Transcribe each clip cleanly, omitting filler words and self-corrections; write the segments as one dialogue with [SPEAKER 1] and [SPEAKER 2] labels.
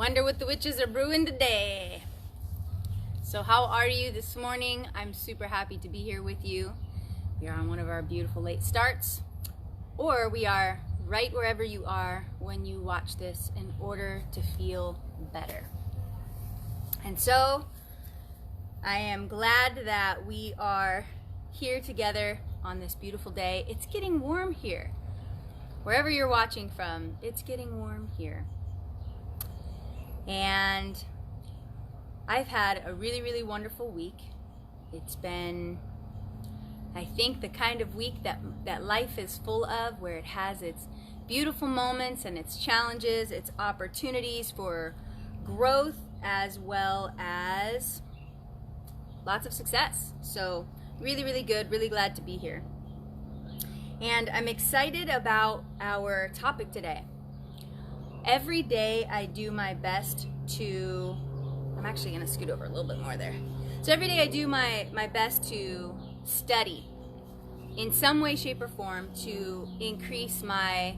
[SPEAKER 1] Wonder what the witches are brewing today. So how are you this morning? I'm super happy to be here with you. We are on one of our beautiful late starts, or we are right wherever you are when you watch this in order to feel better. And so I am glad that we are here together on this beautiful day. It's getting warm here. Wherever you're watching from, it's getting warm here. And I've had a really, really wonderful week. It's been, I think, the kind of week that life is full of, where it has its beautiful moments and its challenges, its opportunities for growth, as well as lots of success. So really, really good, really glad to be here. And I'm excited about our topic today. Every day I do my best to, I'm actually going to scoot over a little bit more there. So every day I do my best to study in some way, shape, or form to increase my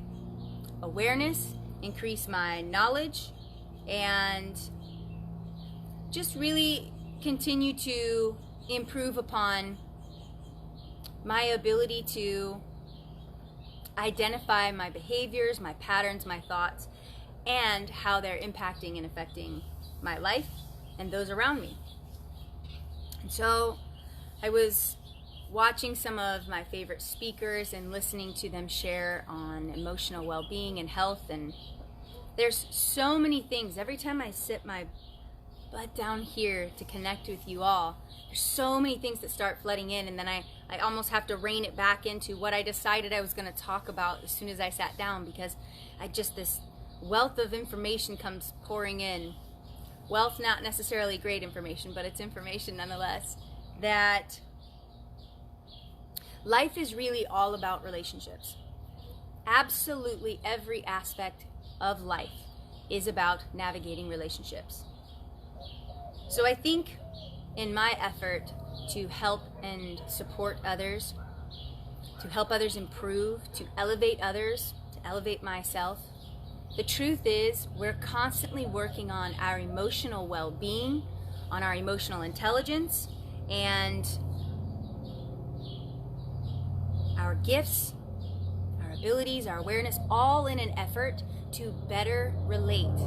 [SPEAKER 1] awareness, increase my knowledge, and just really continue to improve upon my ability to identify my behaviors, my patterns, my thoughts, and how they're impacting and affecting my life and those around me. And so I was watching some of my favorite speakers and listening to them share on emotional well-being and health, and there's so many things. Every time I sit my butt down here to connect with you all, there's so many things that start flooding in, and then I almost have to rein it back into what I decided I was going to talk about as soon as I sat down, because this wealth of information comes pouring in. Wealth, not necessarily great information, but it's information nonetheless. That life is really all about relationships. Absolutely every aspect of life is about navigating relationships. So I think in my effort to help and support others, to help others improve, to elevate others, to elevate myself, the truth is we're constantly working on our emotional well-being, on our emotional intelligence, and our gifts, our abilities, our awareness, all in an effort to better relate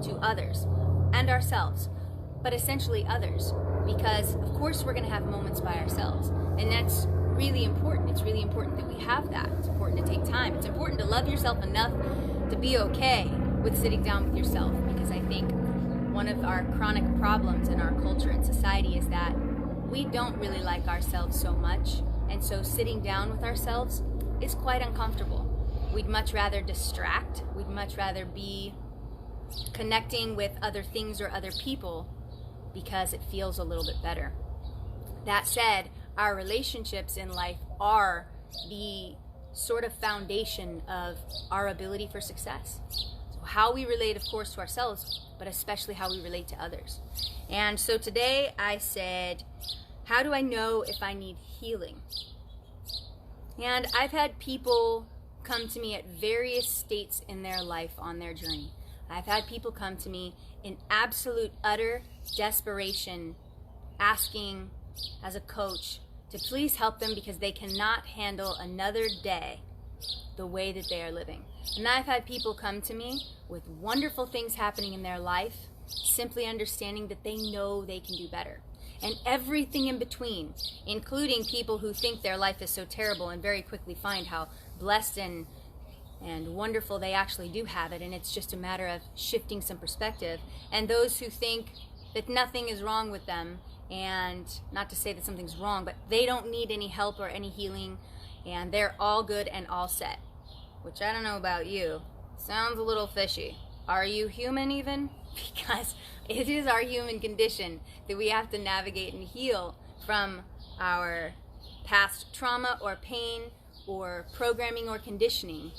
[SPEAKER 1] to others and ourselves, but essentially others, because of course we're going to have moments by ourselves, and that's really important. It's really important that we have that. It's important to take time. It's important to love yourself enough to be okay with sitting down with yourself, because I think one of our chronic problems in our culture and society is that we don't really like ourselves so much, and so sitting down with ourselves is quite uncomfortable. We'd much rather distract. We'd much rather be connecting with other things or other people because it feels a little bit better. That said, our relationships in life are the sort of foundation of our ability for success. So how we relate, of course, to ourselves, but especially how we relate to others. And so today I said, how do I know if I need healing? And I've had people come to me at various states in their life on their journey. I've had people come to me in absolute, utter desperation, asking as a coach to please help them because they cannot handle another day the way that they are living. And I've had people come to me with wonderful things happening in their life, simply understanding that they know they can do better. And everything in between, including people who think their life is so terrible and very quickly find how blessed and wonderful they actually do have it, and it's just a matter of shifting some perspective. And those who think that nothing is wrong with them, and not to say that something's wrong, but they don't need any help or any healing, and they're all good and all set. Which, I don't know about you, sounds a little fishy. Are you human even? Because it is our human condition that we have to navigate and heal from our past trauma or pain or programming or conditioning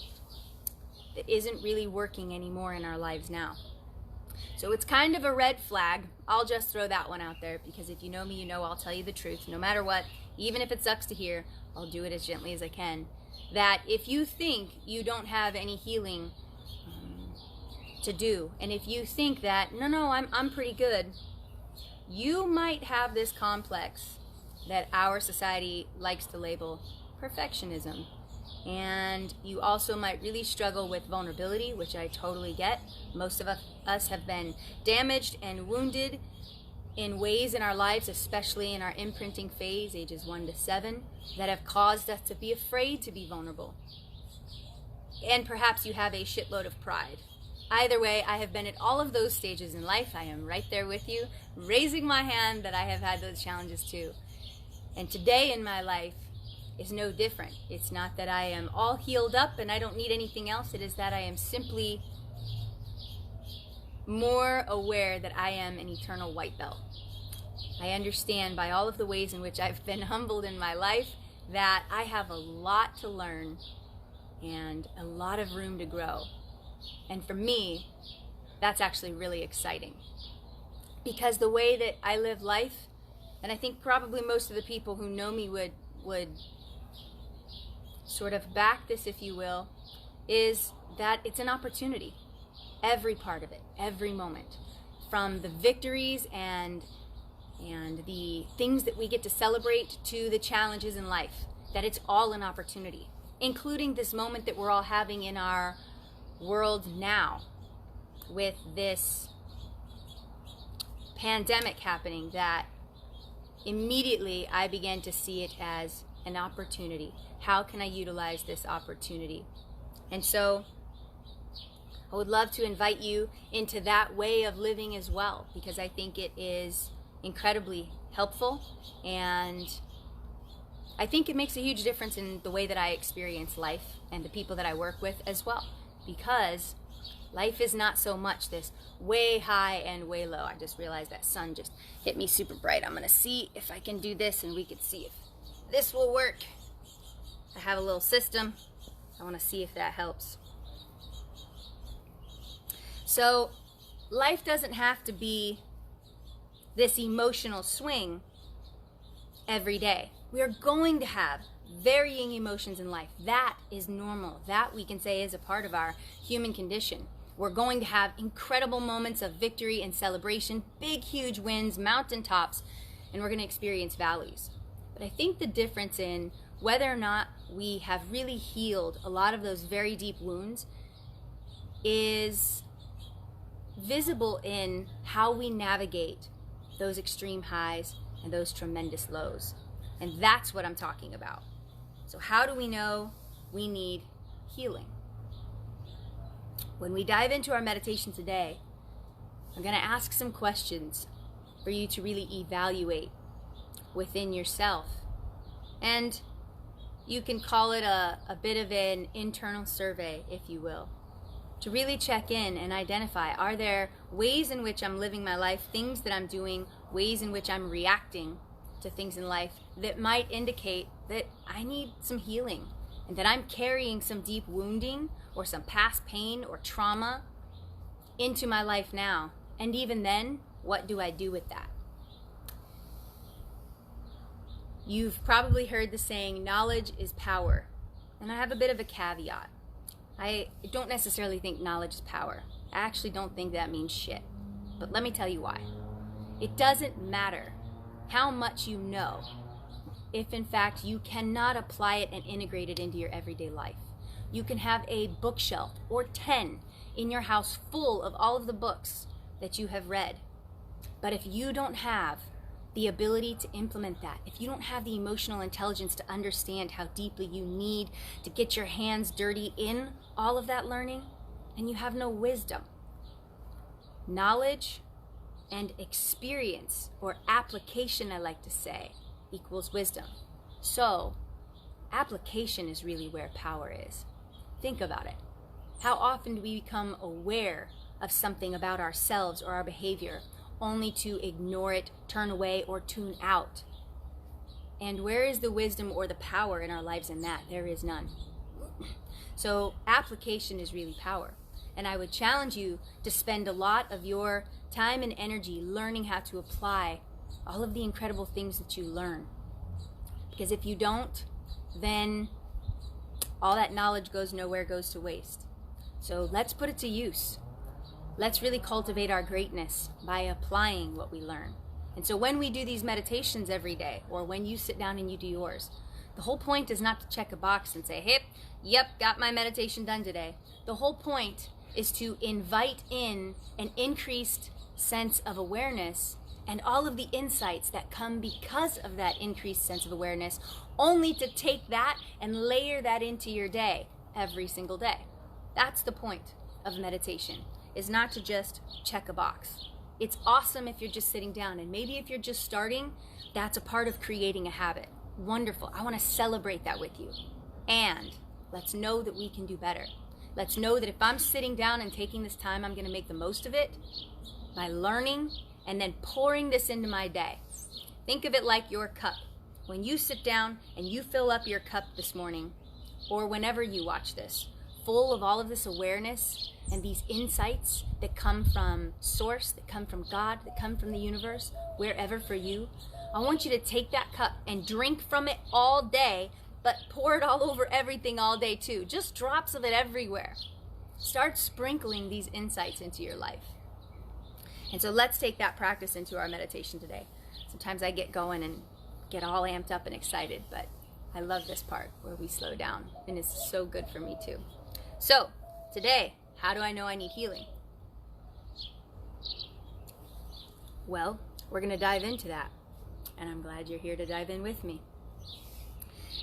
[SPEAKER 1] that isn't really working anymore in our lives now. So it's kind of a red flag. I'll just throw that one out there, because if you know me, you know I'll tell you the truth. No matter what, even if it sucks to hear, I'll do it as gently as I can. That if you think you don't have any healing to do. And if you think that, no, I'm pretty good, you might have this complex that our society likes to label perfectionism. And you also might really struggle with vulnerability, which I totally get. Most of us have been damaged and wounded in ways in our lives, especially in our imprinting phase, ages 1 to 7, that have caused us to be afraid to be vulnerable. And perhaps you have a shitload of pride. Either way, I have been at all of those stages in life. I am right there with you, raising my hand that I have had those challenges too. And today in my life is no different. It's not that I am all healed up and I don't need anything else. It is that I am simply more aware that I am an eternal white belt. I understand by all of the ways in which I've been humbled in my life that I have a lot to learn and a lot of room to grow. And for me, that's actually really exciting. Because the way that I live life, and I think probably most of the people who know me would sort of back this, if you will, is that it's an opportunity. Every part of it, every moment. From the victories and the things that we get to celebrate to the challenges in life, that it's all an opportunity, including this moment that we're all having in our world now with this pandemic happening, that immediately I began to see it as an opportunity. How can I utilize this opportunity? And so I would love to invite you into that way of living as well, because I think it is incredibly helpful, and I think it makes a huge difference in the way that I experience life and the people that I work with as well, because life is not so much this way high and way low. I just realized that sun just hit me super bright. I'm going to see if I can do this and we can see if this will work. I have a little system. I want to see if that helps. So life doesn't have to be this emotional swing every day. We are going to have varying emotions in life. That is normal. That we can say is a part of our human condition. We're going to have incredible moments of victory and celebration, big, huge wins, mountaintops, and we're going to experience valleys. But I think the difference in whether or not we have really healed a lot of those very deep wounds is visible in how we navigate those extreme highs and those tremendous lows. And that's what I'm talking about. So how do we know we need healing? When we dive into our meditation today, I'm going to ask some questions for you to really evaluate within yourself. And you can call it a bit of an internal survey, if you will, to really check in and identify, are there ways in which I'm living my life, things that I'm doing, ways in which I'm reacting to things in life that might indicate that I need some healing and that I'm carrying some deep wounding or some past pain or trauma into my life now. And even then, what do I do with that? You've probably heard the saying, knowledge is power. And I have a bit of a caveat. I don't necessarily think knowledge is power. I actually don't think that means shit. But let me tell you why. It doesn't matter how much you know if in fact you cannot apply it and integrate it into your everyday life. You can have a bookshelf or 10 in your house full of all of the books that you have read. But if you don't have the ability to implement that, if you don't have the emotional intelligence to understand how deeply you need to get your hands dirty in all of that learning, then you have no wisdom. Knowledge and experience, or application, I like to say, equals wisdom. So, application is really where power is. Think about it. How often do we become aware of something about ourselves or our behavior only to ignore it, turn away, or tune out? And where is the wisdom or the power in our lives in that? There is none. So application is really power. And I would challenge you to spend a lot of your time and energy learning how to apply all of the incredible things that you learn. Because if you don't, then all that knowledge goes nowhere, goes to waste. So let's put it to use. Let's really cultivate our greatness by applying what we learn. And so when we do these meditations every day, or when you sit down and you do yours, the whole point is not to check a box and say, hey, yep, got my meditation done today. The whole point is to invite in an increased sense of awareness and all of the insights that come because of that increased sense of awareness, only to take that and layer that into your day every single day. That's the point of meditation, is not to just check a box. It's awesome if you're just sitting down, and maybe if you're just starting, that's a part of creating a habit. Wonderful. I want to celebrate that with you. And let's know that we can do better. Let's know that if I'm sitting down and taking this time, I'm going to make the most of it by learning and then pouring this into my day. Think of it like your cup. When you sit down and you fill up your cup this morning, or whenever you watch this, full of all of this awareness and these insights that come from Source, that come from God, that come from the universe, wherever for you, I want you to take that cup and drink from it all day, but pour it all over everything all day too. Just drops of it everywhere. Start sprinkling these insights into your life. And so let's take that practice into our meditation today. Sometimes I get going and get all amped up and excited, but I love this part where we slow down, and it's so good for me too. So today, how do I know I need healing? Well, we're going to dive into that, and I'm glad you're here to dive in with me.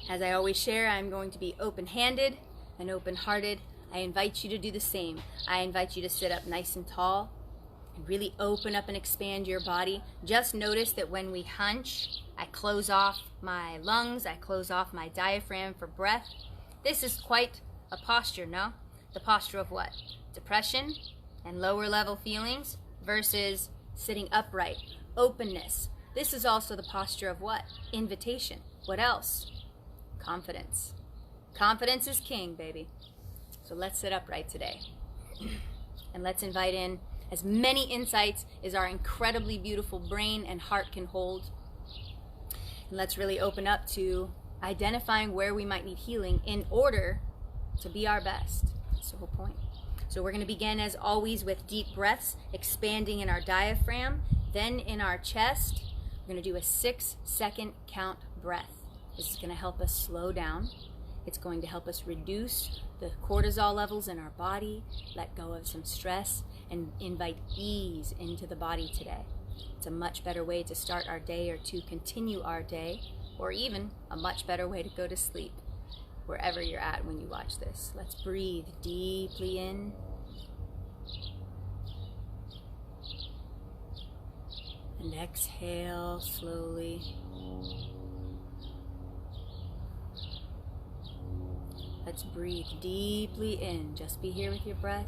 [SPEAKER 1] As I always share, I'm going to be open-handed and open-hearted. I invite you to do the same. I invite you to sit up nice and tall and really open up and expand your body. Just notice that when we hunch, I close off my lungs, I close off my diaphragm for breath. This is quite a posture, no? The posture of what? Depression and lower level feelings versus sitting upright, openness. This is also the posture of what? Invitation. What else? Confidence. Confidence is king, baby. So let's sit upright today. And let's invite in as many insights as our incredibly beautiful brain and heart can hold. And let's really open up to identifying where we might need healing in order to be our best. That's the whole point. So we're going to begin, as always, with deep breaths, expanding in our diaphragm, then in our chest. We're going to do a 6-second count breath. This is going to help us slow down. It's going to help us reduce the cortisol levels in our body, let go of some stress, and invite ease into the body today. It's a much better way to start our day or to continue our day, or even a much better way to go to sleep, wherever you're at when you watch this. Let's breathe deeply in. And exhale slowly. Let's breathe deeply in. Just be here with your breath.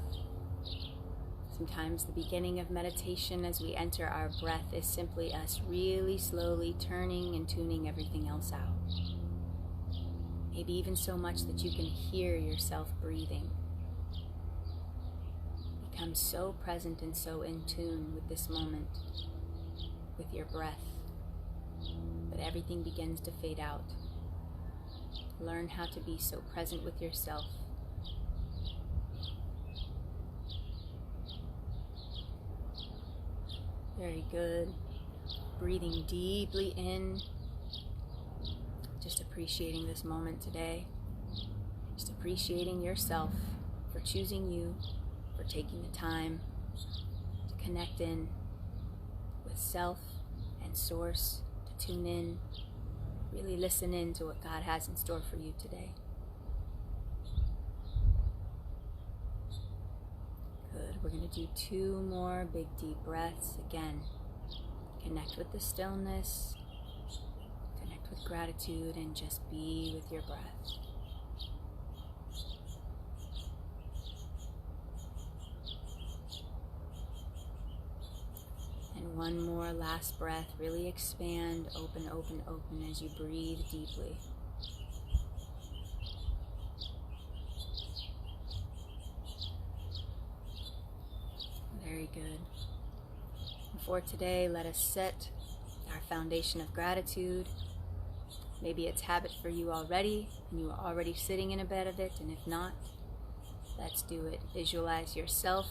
[SPEAKER 1] Sometimes the beginning of meditation as we enter our breath is simply us really slowly turning and tuning everything else out. Maybe even so much that you can hear yourself breathing. Become so present and so in tune with this moment, with your breath, that everything begins to fade out. Learn how to be so present with yourself. Very good. Breathing deeply in. Just appreciating this moment today. Just appreciating yourself for choosing you, for taking the time to connect in with self and Source, to tune in. Really listen in to what God has in store for you today. Good. We're going to do 2 more big deep breaths. Again, connect with the stillness, connect with gratitude, and just be with your breath. And one more last breath. Really expand, open, open, open as you breathe deeply. Very good. And for today, let us set our foundation of gratitude. Maybe it's habit for you already, and you are already sitting in a bed of it, and if not, let's do it. Visualize yourself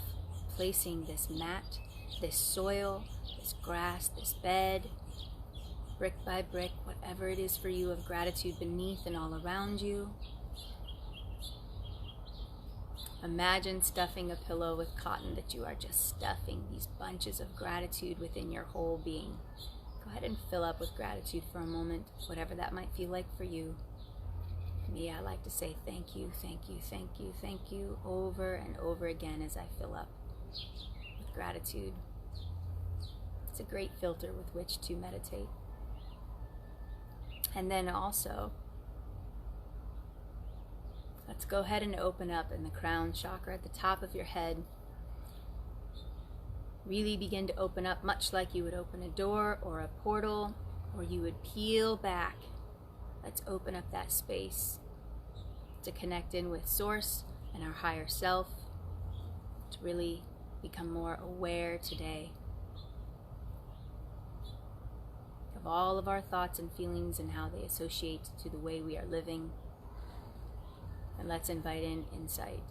[SPEAKER 1] placing this mat, this soil, this grass, this bed, brick by brick, whatever it is for you, of gratitude beneath and all around you. Imagine stuffing a pillow with cotton, that you are just stuffing these bunches of gratitude within your whole being. Go ahead and fill up with gratitude for a moment, whatever that might feel like for you. For me, I like to say thank you, thank you, thank you, thank you, over and over again as I fill up with gratitude. It's a great filter with which to meditate. And then also, let's go ahead and open up in the crown chakra at the top of your head. Really begin to open up, much like you would open a door or a portal, or you would peel back. Let's open up that space to connect in with Source and our higher self, to really become more aware today of all of our thoughts and feelings and how they associate to the way we are living. And let's invite in insight.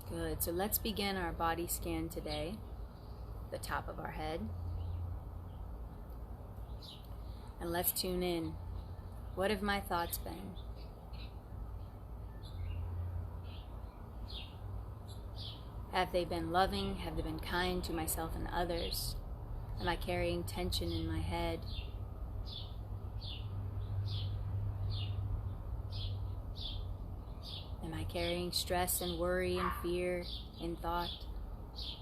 [SPEAKER 1] Good, so let's begin our body scan today, the top of our head. And let's tune in. What have my thoughts been? Have they been loving? Have they been kind to myself and others? Am I carrying tension in my head? Am I carrying stress and worry and fear in thought?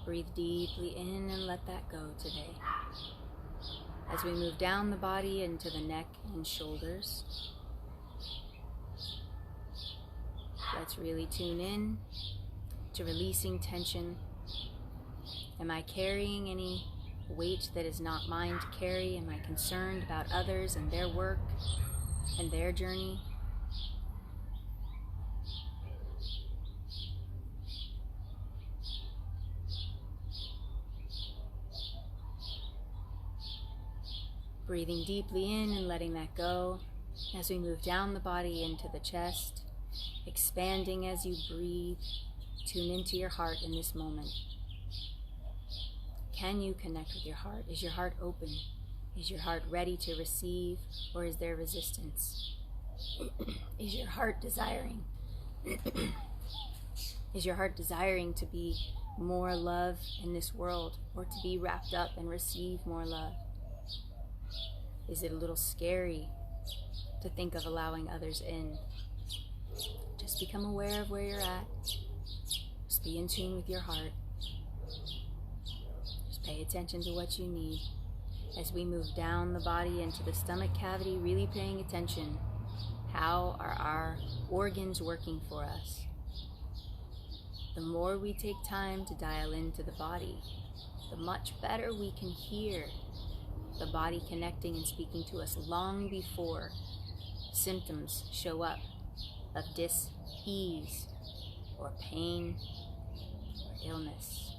[SPEAKER 1] Breathe deeply in and let that go today. As we move down the body into the neck and shoulders, let's really tune in to releasing tension. Am I carrying any weight that is not mine to carry? Am I concerned about others and their work and their journey? Breathing deeply in and letting that go as we move down the body into the chest, expanding as you breathe. Tune into your heart in this moment. Can you connect with your heart? Is your heart open? Is your heart ready to receive, or is there resistance? Is your heart desiring? Is your heart desiring to be more love in this world, or to be wrapped up and receive more love? Is it a little scary to think of allowing others in? Just become aware of where you're at. Just be in tune with your heart. Just pay attention to what you need. As we move down the body into the stomach cavity, really paying attention. How are our organs working for us? The more we take time to dial into the body, the much better we can hear the body connecting and speaking to us long before symptoms show up of dis-ease or pain or illness.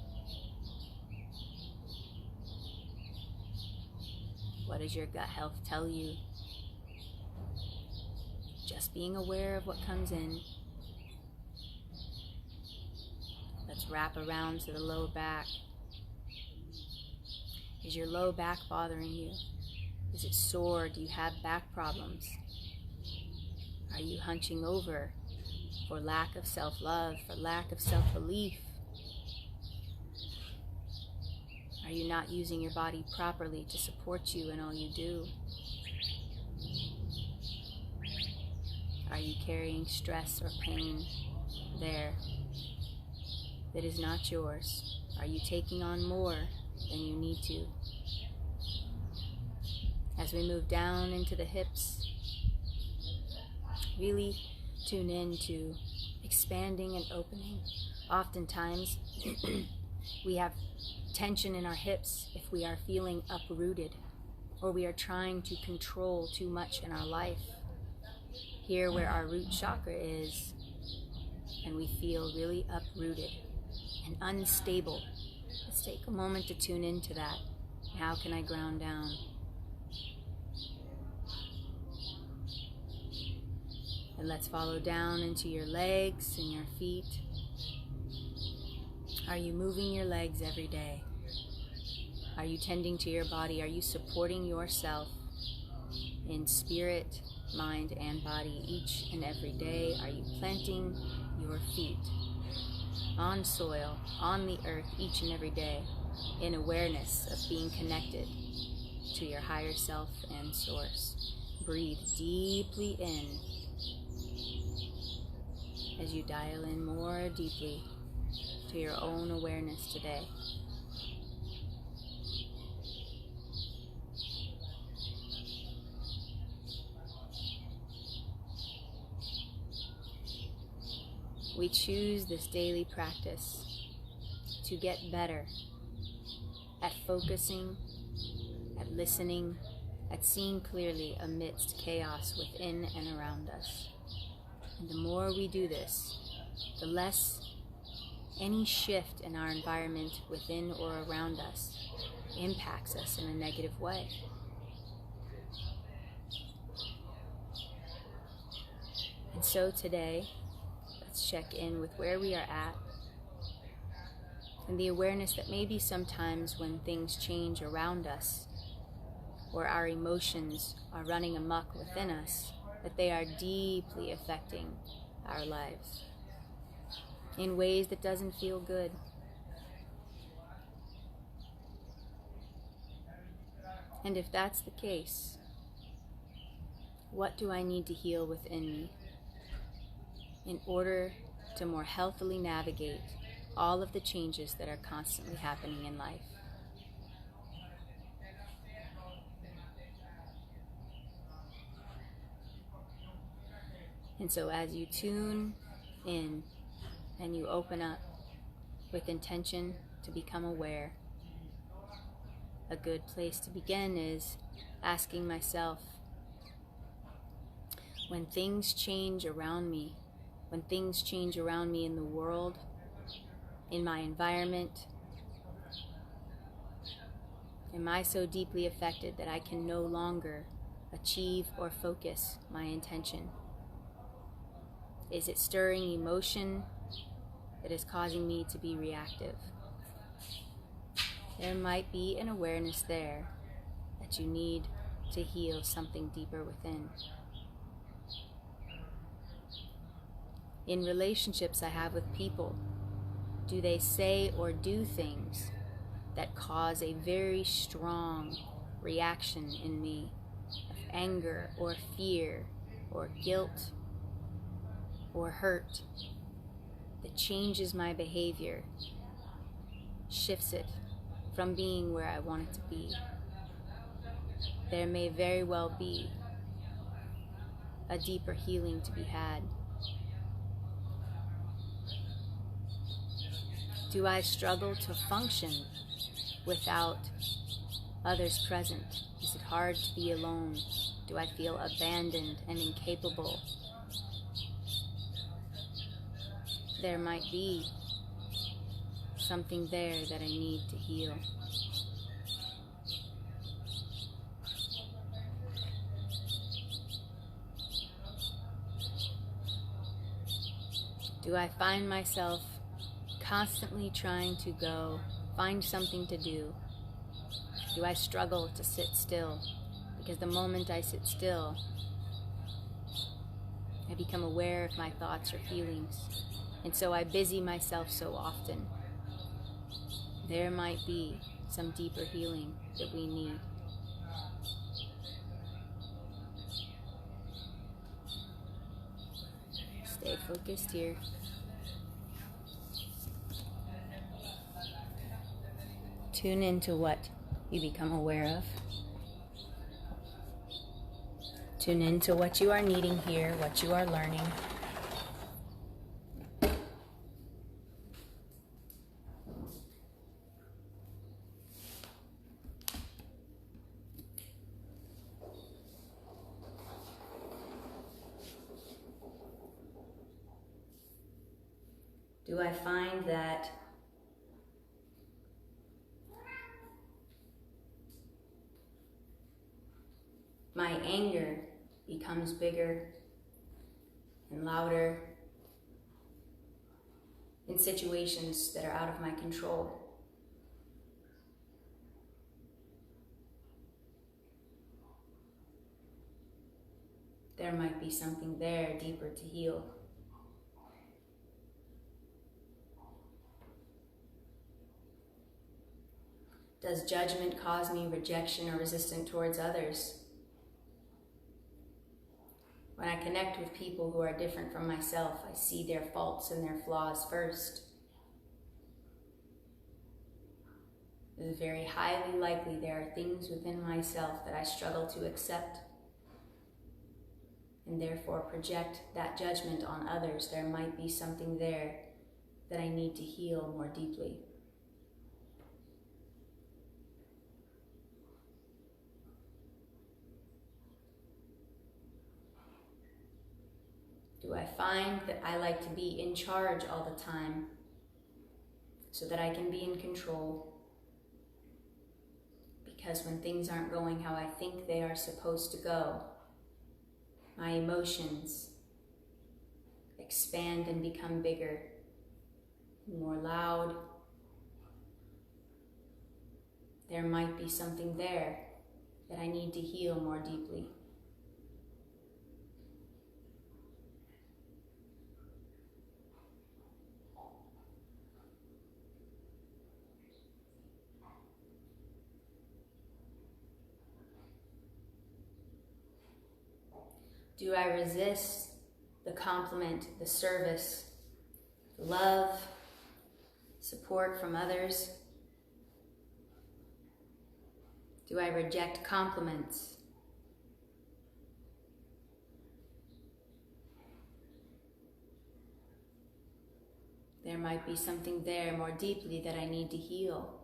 [SPEAKER 1] What does your gut health tell you? Just being aware of what comes in. Let's wrap around to the low back. Is your low back bothering you? Is it sore? Do you have back problems? Are you hunching over for lack of self-love, for lack of self-belief? Are you not using your body properly to support you in all you do? Are you carrying stress or pain there that is not yours? Are you taking on more than you need to? As we move down into the hips, really tune in to expanding and opening. Oftentimes, we have tension in our hips if we are feeling uprooted, or we are trying to control too much in our life. Here where our root chakra is, and we feel really uprooted and unstable. Let's take a moment to tune into that. How can I ground down? And let's follow down into your legs and your feet. Are you moving your legs every day? Are you tending to your body? Are you supporting yourself in spirit, mind, and body each and every day? Are you planting your feet on soil, on the earth each and every day in awareness of being connected to your higher self and source? Breathe deeply in as you dial in more deeply to your own awareness today. We choose this daily practice to get better at focusing, at listening, at seeing clearly amidst chaos within and around us. And the more we do this, the less any shift in our environment within or around us impacts us in a negative way. And so today, let's check in with where we are at and the awareness that maybe sometimes when things change around us or our emotions are running amok within us, that they are deeply affecting our lives in ways that doesn't feel good. And if that's the case, what do I need to heal within me in order to more healthily navigate all of the changes that are constantly happening in life? And so as you tune in and you open up with intention to become aware, a good place to begin is asking myself, when things change around me, when things change around me in the world, in my environment, am I so deeply affected that I can no longer achieve or focus my intention? Is it stirring emotion that is causing me to be reactive? There might be an awareness there that you need to heal something deeper within. In relationships I have with people, do they say or do things that cause a very strong reaction in me of anger or fear or guilt or hurt that changes my behavior, shifts it from being where I want it to be? There may very well be a deeper healing to be had. Do I struggle to function without others present? Is it hard to be alone? Do I feel abandoned and incapable? There might be something there that I need to heal. Do I find myself constantly trying to go find something to do? Do I struggle to sit still? Because the moment I sit still, I become aware of my thoughts or feelings, and so I busy myself so often. There might be some deeper healing that we need. Stay focused here. Tune into what you become aware of. Tune into what you are needing here, what you are learning. Do I find that my anger becomes bigger and louder in situations that are out of my control. There might be something there deeper to heal. Does judgment cause me rejection or resistance towards others? When I connect with people who are different from myself, I see their faults and their flaws first. It is very highly likely there are things within myself that I struggle to accept and therefore project that judgment on others. There might be something there that I need to heal more deeply. Do I find that I like to be in charge all the time so that I can be in control? Because when things aren't going how I think they are supposed to go, my emotions expand and become bigger, more loud. There might be something there that I need to heal more deeply. Do I resist the compliment, the service, the love, support from others? Do I reject compliments? There might be something there more deeply that I need to heal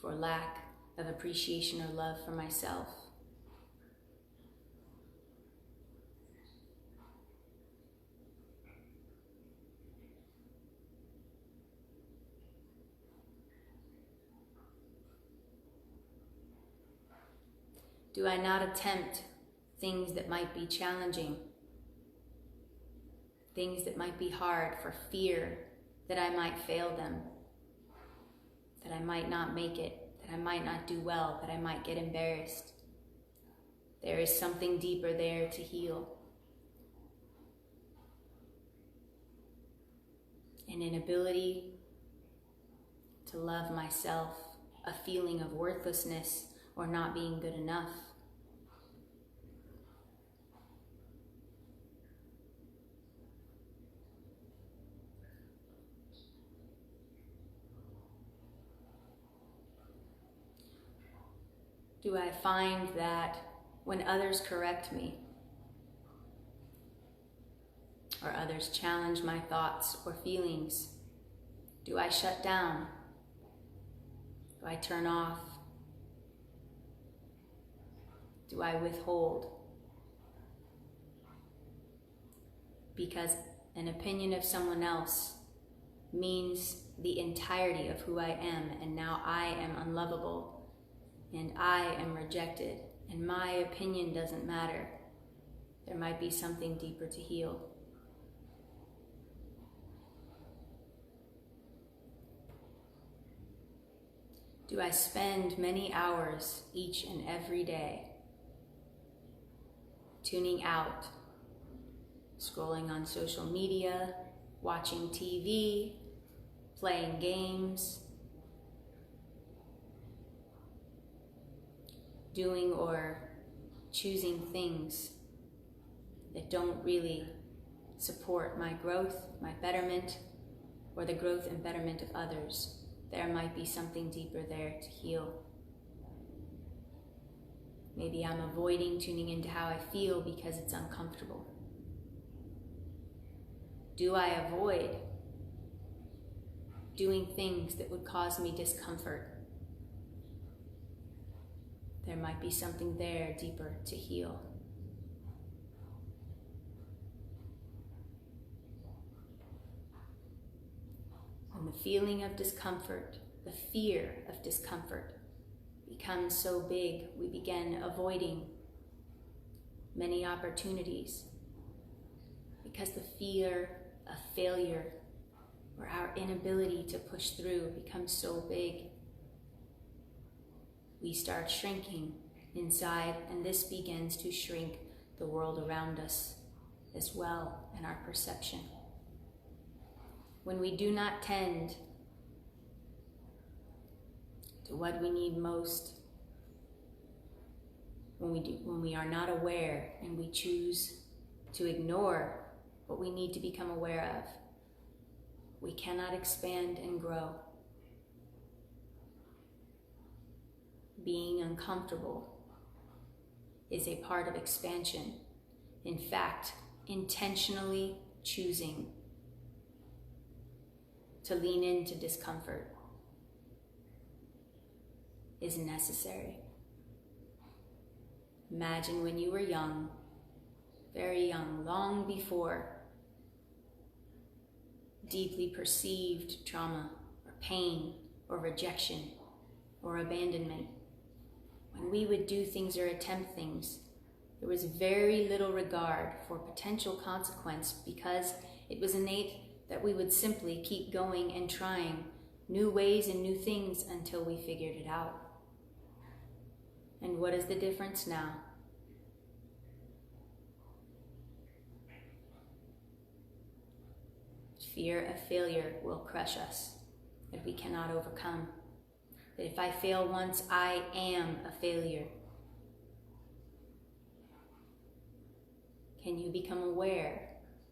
[SPEAKER 1] for lack of appreciation or love for myself. Do I not attempt things that might be challenging, things that might be hard for fear that I might fail them, that I might not make it, that I might not do well, that I might get embarrassed? There is something deeper there to heal. An inability to love myself, a feeling of worthlessness or not being good enough. Do I find that when others correct me, or others challenge my thoughts or feelings, do I shut down? Do I turn off? Do I withhold? Because an opinion of someone else means the entirety of who I am, and now I am unlovable. And I am rejected, and my opinion doesn't matter. There might be something deeper to heal. Do I spend many hours each and every day tuning out, scrolling on social media, watching TV, playing games, doing or choosing things that don't really support my growth, my betterment, or the growth and betterment of others? There might be something deeper there to heal. Maybe I'm avoiding tuning into how I feel because it's uncomfortable. Do I avoid doing things that would cause me discomfort? There might be something there deeper to heal. When the feeling of discomfort, the fear of discomfort becomes so big, we begin avoiding many opportunities because the fear of failure or our inability to push through becomes so big, we start shrinking inside, and this begins to shrink the world around us as well, and our perception. When we do not tend to what we need most, when we are not aware and we choose to ignore what we need to become aware of, we cannot expand and grow. Being uncomfortable is a part of expansion. In fact, intentionally choosing to lean into discomfort is necessary. Imagine when you were young, very young, long before deeply perceived trauma or pain or rejection or abandonment. When we would do things or attempt things, there was very little regard for potential consequence because it was innate that we would simply keep going and trying new ways and new things until we figured it out. And what is the difference now? Fear of failure will crush us if we cannot overcome. That if I fail once, I am a failure. Can you become aware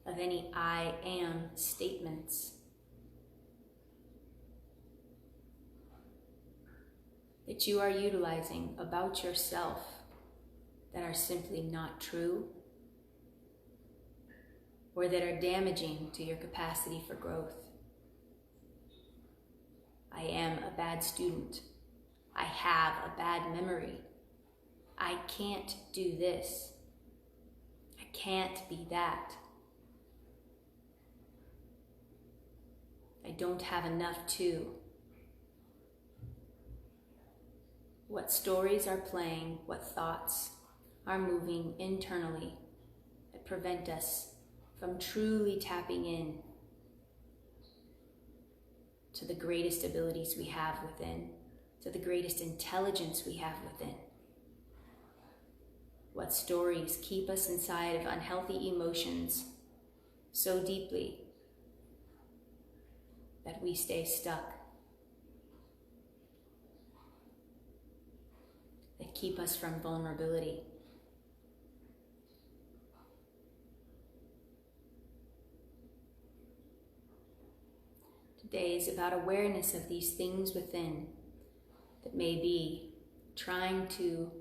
[SPEAKER 1] of any I am statements that you are utilizing about yourself that are simply not true or that are damaging to your capacity for growth? I am a bad student. I have a bad memory. I can't do this. I can't be that. I don't have enough to. What stories are playing, what thoughts are moving internally that prevent us from truly tapping in to the greatest abilities we have within, to the greatest intelligence we have within. What stories keep us inside of unhealthy emotions so deeply that we stay stuck, that keep us from vulnerability. Today is about awareness of these things within that may be trying to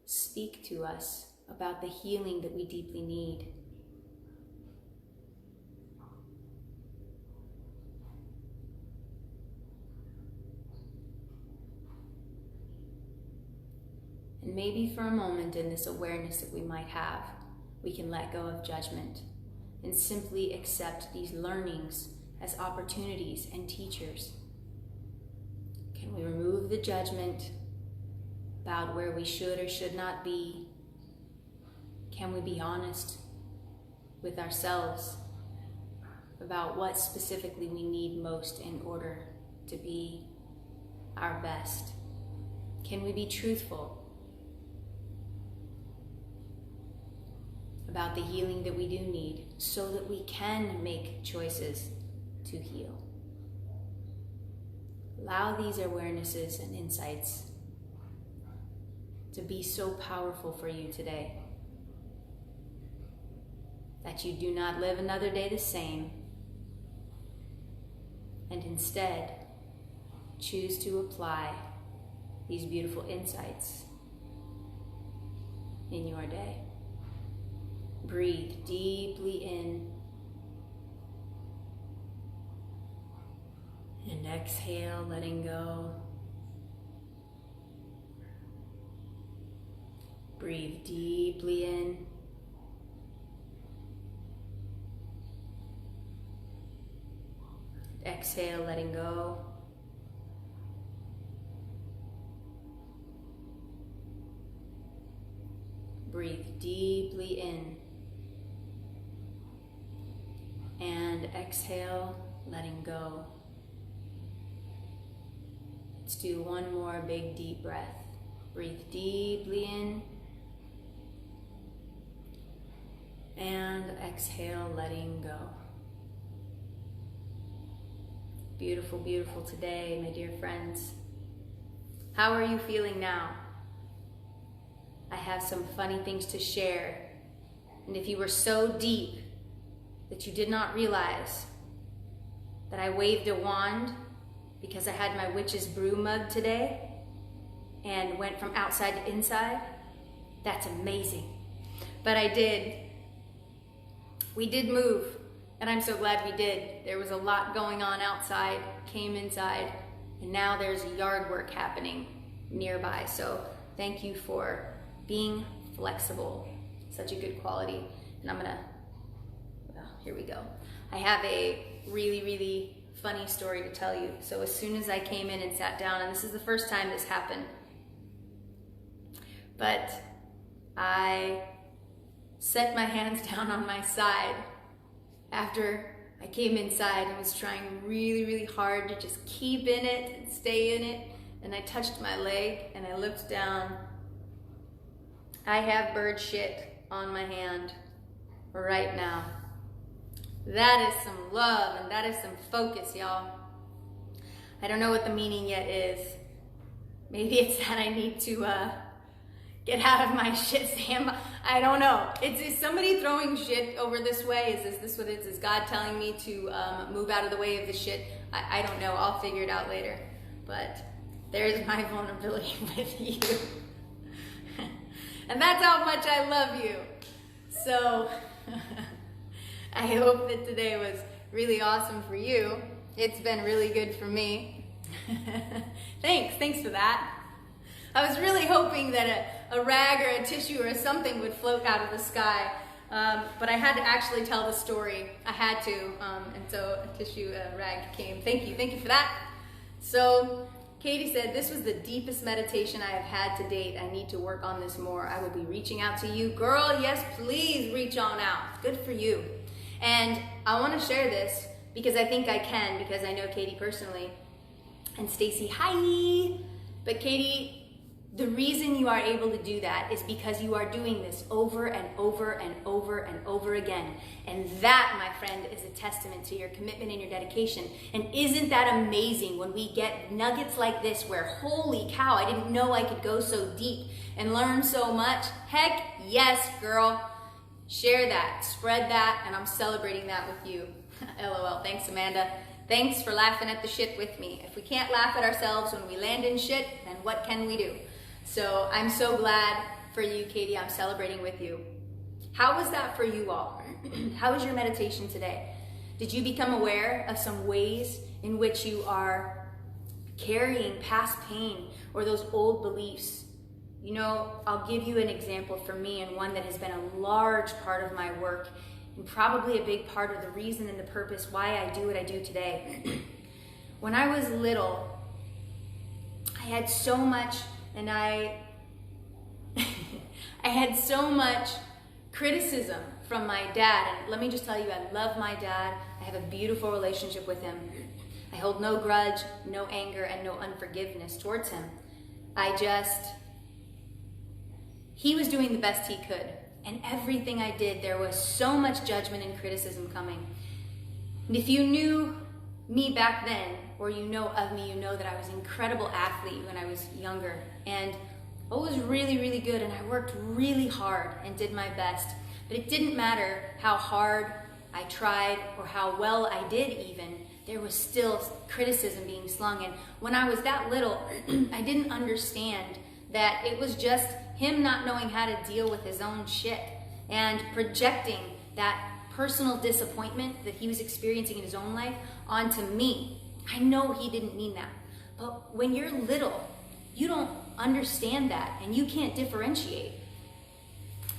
[SPEAKER 1] speak to us about the healing that we deeply need. And maybe for a moment in this awareness that we might have, we can let go of judgment and simply accept these learnings as opportunities and teachers. Can we remove the judgment about where we should or should not be? Can we be honest with ourselves about what specifically we need most in order to be our best? Can we be truthful about the healing that we do need so that we can make choices to heal? Allow these awarenesses and insights to be so powerful for you today that you do not live another day the same, and instead choose to apply these beautiful insights in your day. Breathe deeply in and exhale, letting go. Breathe deeply in. Exhale, letting go. Breathe deeply in. And exhale, letting go. Let's do one more big deep breath. Breathe deeply in. And exhale, letting go. Beautiful, beautiful today, my dear friends. How are you feeling now? I have some funny things to share. And if you were so deep that you did not realize that I waved a wand because I had my witch's brew mug today and went from outside to inside, that's amazing. But I did. We did move, and I'm so glad we did. There was a lot going on outside, came inside, and now there's yard work happening nearby. So thank you for being flexible. Such a good quality. And I'm gonna, well, here we go. I have a really, really funny story to tell you. So as soon as I came in and sat down, and this is the first time this happened, but I set my hands down on my side after I came inside and was trying really, really hard to just keep in it and stay in it. And I touched my leg and I looked down. I have bird shit on my hand right now. That is some love and that is some focus, y'all. I don't know what the meaning yet is. Maybe it's that I need to get out of my shit stand. I don't know. Is somebody throwing shit over this way? Is this what it is? Is God telling me to move out of the way of the shit? I don't know. I'll figure it out later. But there's my vulnerability with you. And that's how much I love you. So I hope that today was really awesome for you. It's been really good for me. Thanks for that. I was really hoping that a rag or a tissue or something would float out of the sky, but I had to actually tell the story. I had to, and so a tissue, a rag came. Thank you for that. So Katie said, this was the deepest meditation I have had to date. I need to work on this more. I will be reaching out to you. Girl, yes, please reach on out. Good for you. And I want to share this because I think I can, because I know Katie personally. And Stacy, hi. But Katie, the reason you are able to do that is because you are doing this over and over and over and over again. And that, my friend, is a testament to your commitment and your dedication. And isn't that amazing when we get nuggets like this where, holy cow, I didn't know I could go so deep and learn so much? Heck yes, girl. Share that, spread that, and I'm celebrating that with you. LOL. Thanks, Amanda. Thanks for laughing at the shit with me. If we can't laugh at ourselves when we land in shit, then what can we do? So I'm so glad for you, Katie. I'm celebrating with you. How was that for you all? How was your meditation today? Did you become aware of some ways in which you are carrying past pain or those old beliefs? You know, I'll give you an example for me, and one that has been a large part of my work and probably a big part of the reason and the purpose why I do what I do today. When I was little, I had so much, and I had so much criticism from my dad. And let me just tell you, I love my dad. I have a beautiful relationship with him. I hold no grudge, no anger, and no unforgiveness towards him. He was doing the best he could. And everything I did, there was so much judgment and criticism coming. And if you knew me back then, or you know of me, you know that I was an incredible athlete when I was younger. And I was really, really good, and I worked really hard and did my best. But it didn't matter how hard I tried or how well I did even, there was still criticism being slung. And when I was that little, I didn't understand that it was just him not knowing how to deal with his own shit and projecting that personal disappointment that he was experiencing in his own life onto me. I know he didn't mean that. But when you're little, you don't understand that and you can't differentiate.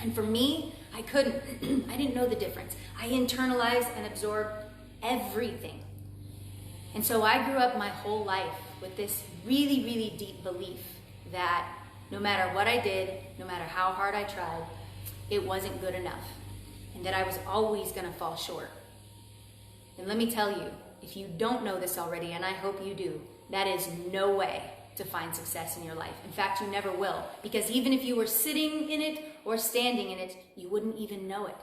[SPEAKER 1] And for me, I couldn't. I didn't know the difference. I internalized and absorbed everything. And so I grew up my whole life with this really, really deep belief that no matter what I did, no matter how hard I tried, it wasn't good enough. And that I was always gonna fall short. And let me tell you, if you don't know this already, and I hope you do, that is no way to find success in your life. In fact, you never will. Because even if you were sitting in it or standing in it, you wouldn't even know it.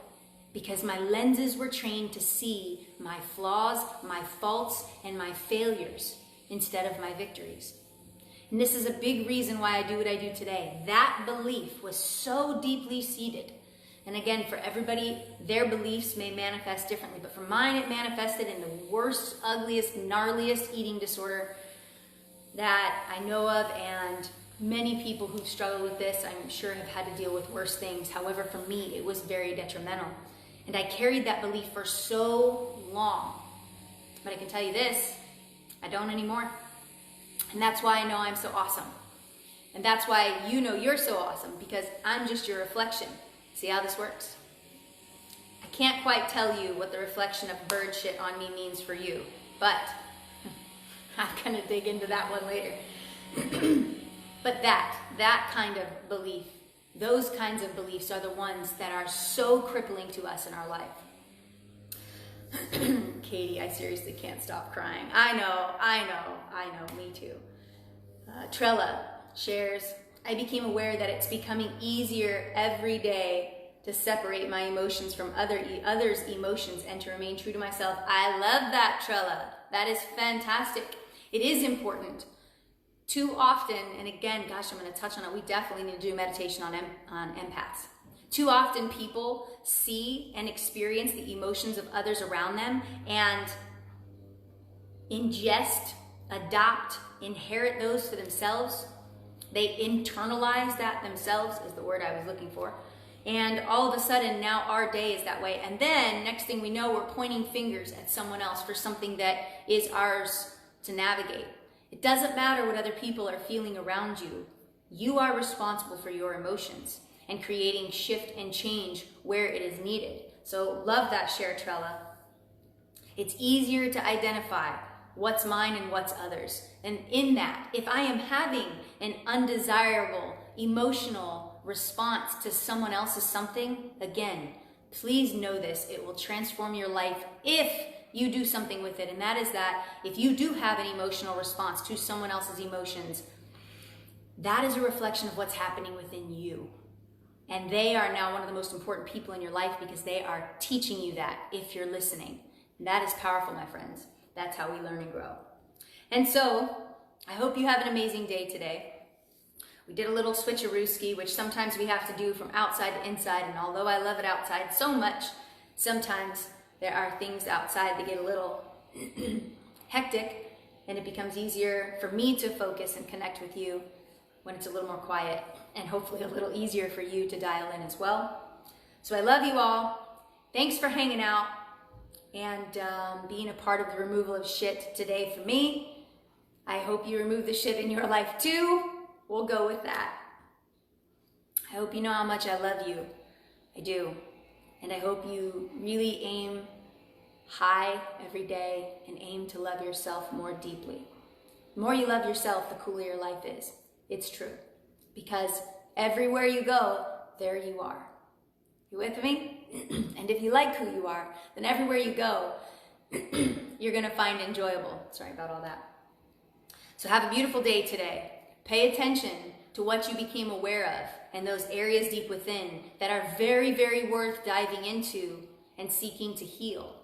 [SPEAKER 1] Because my lenses were trained to see my flaws, my faults, and my failures instead of my victories. And this is a big reason why I do what I do today. That belief was so deeply seated. And again, for everybody, their beliefs may manifest differently. But for mine, it manifested in the worst, ugliest, gnarliest eating disorder that I know of. And many people who've struggled with this, I'm sure, have had to deal with worse things. However, for me, it was very detrimental. And I carried that belief for so long. But I can tell you this, I don't anymore. And that's why I know I'm so awesome. And that's why you know you're so awesome, because I'm just your reflection. See how this works? I can't quite tell you what the reflection of bird shit on me means for you, but I'm gonna dig into that one later. But that kind of belief, those kinds of beliefs are the ones that are so crippling to us in our life. Katie, I seriously can't stop crying. I know, me too. Trella shares, I became aware that it's becoming easier every day to separate my emotions from others' emotions and to remain true to myself. I love that, Trella. That is fantastic. It is important. Too often, and again, gosh, I'm going to touch on it. We definitely need to do meditation on empaths. Too often people see and experience the emotions of others around them and ingest, adopt, inherit those for themselves. They internalize that themselves is the word I was looking for. And all of a sudden now our day is that way. And then next thing we know, we're pointing fingers at someone else for something that is ours to navigate. It doesn't matter what other people are feeling around you. You are responsible for your emotions and creating shift and change where it is needed. So love that share, Trella. It's easier to identify what's mine and what's others. And in that, if I am having an undesirable emotional response to someone else's something, again, please know this, it will transform your life if you do something with it. And that is that if you do have an emotional response to someone else's emotions, that is a reflection of what's happening within you. And they are now one of the most important people in your life because they are teaching you that if you're listening. And that is powerful, my friends. That's how we learn and grow. And so I hope you have an amazing day today. We did a little switcherooski, which sometimes we have to do from outside to inside. And although I love it outside so much, sometimes there are things outside that get a little hectic, and it becomes easier for me to focus and connect with you when it's a little more quiet, and hopefully a little easier for you to dial in as well. So I love you all. Thanks for hanging out and being a part of the removal of shit today for me. I hope you remove the shit in your life too. We'll go with that. I hope you know how much I love you. I do. And I hope you really aim high every day and aim to love yourself more deeply. The more you love yourself, the cooler your life is. It's true. Because everywhere you go, there you are. You with me? And if you like who you are, then everywhere you go, you're going to find enjoyable. Sorry about all that. So have a beautiful day today. Pay attention to what you became aware of and those areas deep within that are very, very worth diving into and seeking to heal.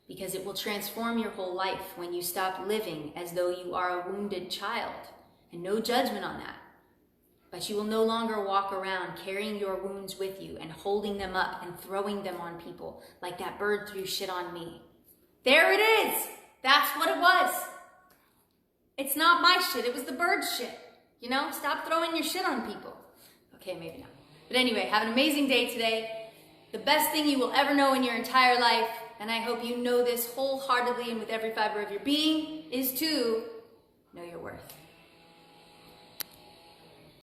[SPEAKER 1] Because it will transform your whole life when you stop living as though you are a wounded child. And no judgment on that. But you will no longer walk around carrying your wounds with you and holding them up and throwing them on people like that bird threw shit on me. There it is. That's what it was. It's not my shit. It was the bird's shit. You know, stop throwing your shit on people. Okay, maybe not. But anyway, have an amazing day today. The best thing you will ever know in your entire life, and I hope you know this wholeheartedly and with every fiber of your being, is to know your worth.